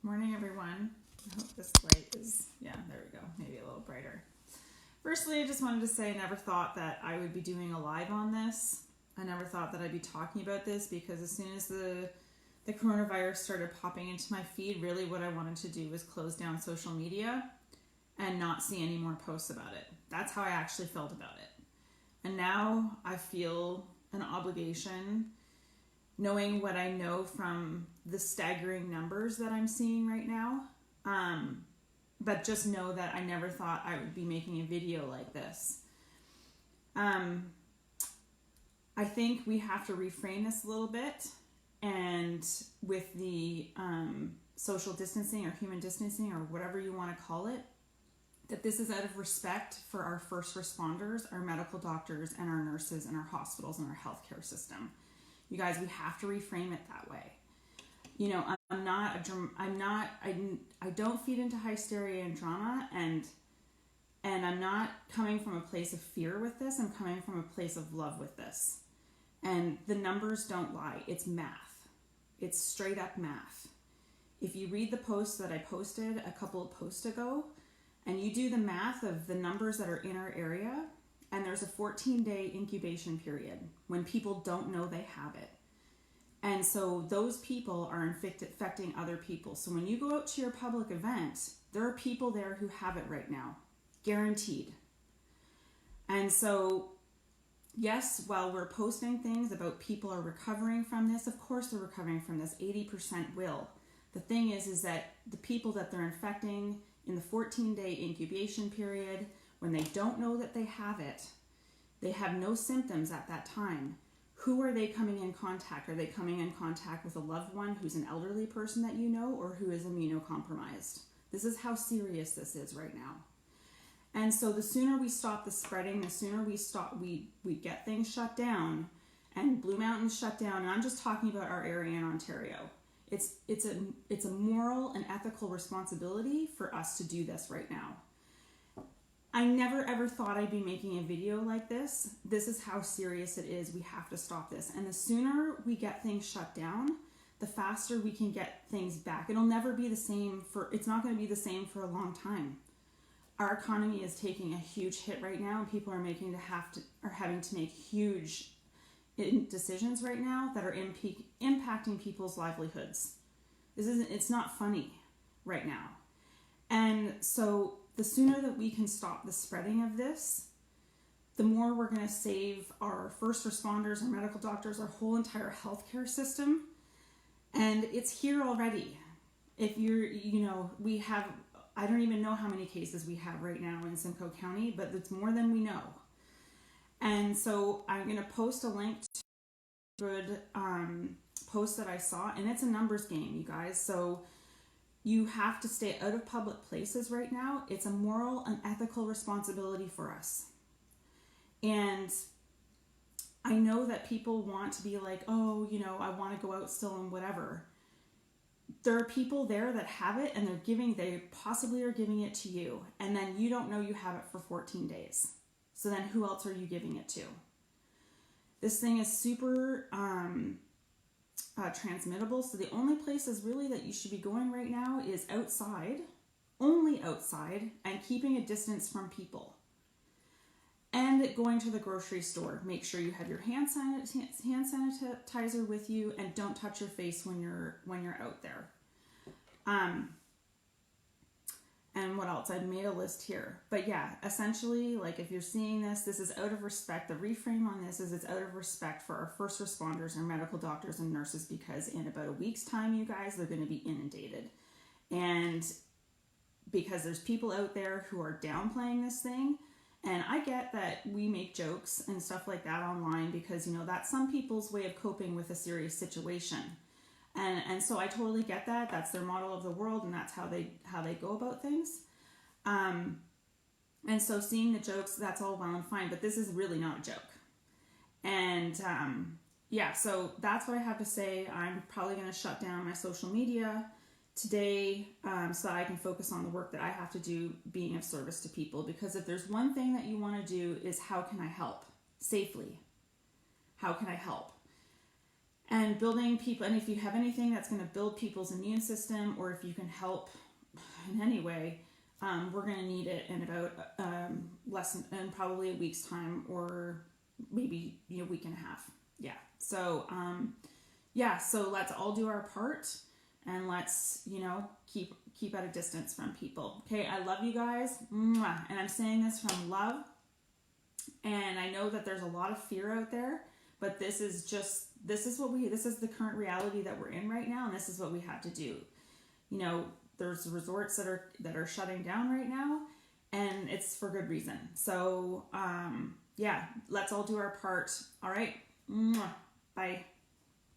Morning, everyone. I hope this light is, there we go, maybe a little brighter. Firstly, I just wanted to say I never thought that I would be doing a live on this. I never thought that I'd be talking about this because as soon as the coronavirus started popping into my feed, really what I wanted to do was close down social media and not see any more posts about it. That's how I actually felt about it. And now I feel an obligation, knowing what I know from the staggering numbers that I'm seeing right now. But just know that I never thought I would be making a video like this. I think we have to reframe this a little bit, and with the social distancing or human distancing or whatever you want to call it, that this is out of respect for our first responders, our medical doctors, and our nurses, and our hospitals, and our healthcare system. You guys, we have to reframe it that way. You know, I don't feed into hysteria and drama, and I'm not coming from a place of fear with this. I'm coming from a place of love with this. And the numbers don't lie. It's math. It's straight up math. If you read the post that I posted a couple of posts ago, and you do the math of the numbers that are in our area, and there's a 14-day incubation period when people don't know they have it. And so those people are infecting other people. So when you go out to your public event, there are people there who have it right now, guaranteed. And so, yes, while we're posting things about people are recovering from this, of course they're recovering from this, 80% will. The thing is that the people that they're infecting in the 14-day incubation period, when they don't know that they have it, they have no symptoms at that time. Who are they coming in contact? Are they coming in contact with a loved one who's an elderly person that you know, or who is immunocompromised? This is how serious this is right now. And so the sooner we stop the spreading, the sooner we get things shut down, and Blue Mountains shut down, and I'm just talking about our area in Ontario. It's a moral and ethical responsibility for us to do this right now. I never ever thought I'd be making a video like this. This is how serious it is. We have to stop this. And the sooner we get things shut down, the faster we can get things back. It'll never be the same it's not going to be the same for a long time. Our economy is taking a huge hit right now, and people are having to make huge decisions right now that are impacting people's livelihoods. It's not funny right now. And so the sooner that we can stop the spreading of this, the more we're going to save our first responders, our medical doctors, our whole entire healthcare system. And it's here already. If we have, I don't even know how many cases we have right now in Simcoe County, but it's more than we know. And so I'm going to post a link to a good post that I saw, and it's a numbers game, you guys. So you have to stay out of public places right now. It's a moral and ethical responsibility for us. And I know that people want to be like, oh, I want to go out still and whatever. There are people there that have it, and they possibly are giving it to you. And then you don't know you have it for 14 days. So then who else are you giving it to? This thing is super transmittable. So the only places really that you should be going right now is outside, only outside, and keeping a distance from people. And going to the grocery store. Make sure you have your hand sanitizer with you, and don't touch your face when you're out there. And what else? I've made a list here. But yeah, essentially, like if you're seeing this is out of respect. The reframe on this is it's out of respect for our first responders, our medical doctors and nurses, because in about a week's time, you guys, they're going to be inundated. And because there's people out there who are downplaying this thing. And I get that we make jokes and stuff like that online because, that's some people's way of coping with a serious situation. And so I totally get that. That's their model of the world, and that's how they go about things. And so seeing the jokes, that's all well and fine, but this is really not a joke. And so that's what I have to say. I'm probably going to shut down my social media today so that I can focus on the work that I have to do, being of service to people. Because if there's one thing that you want to do is how can I help safely? How can I help? and building people. And if you have anything that's going to build people's immune system, or if you can help in any way, we're going to need it in about less than probably a week's time, or maybe a week and a half. Yeah. So so let's all do our part, and let's keep at a distance from people. Okay, I love you guys. Mwah. And I'm saying this from love. And I know that there's a lot of fear out there, but this is the current reality that we're in right now, and this is what we have to do. There's resorts that are shutting down right now, and it's for good reason. So let's all do our part. All right. Mwah. Bye.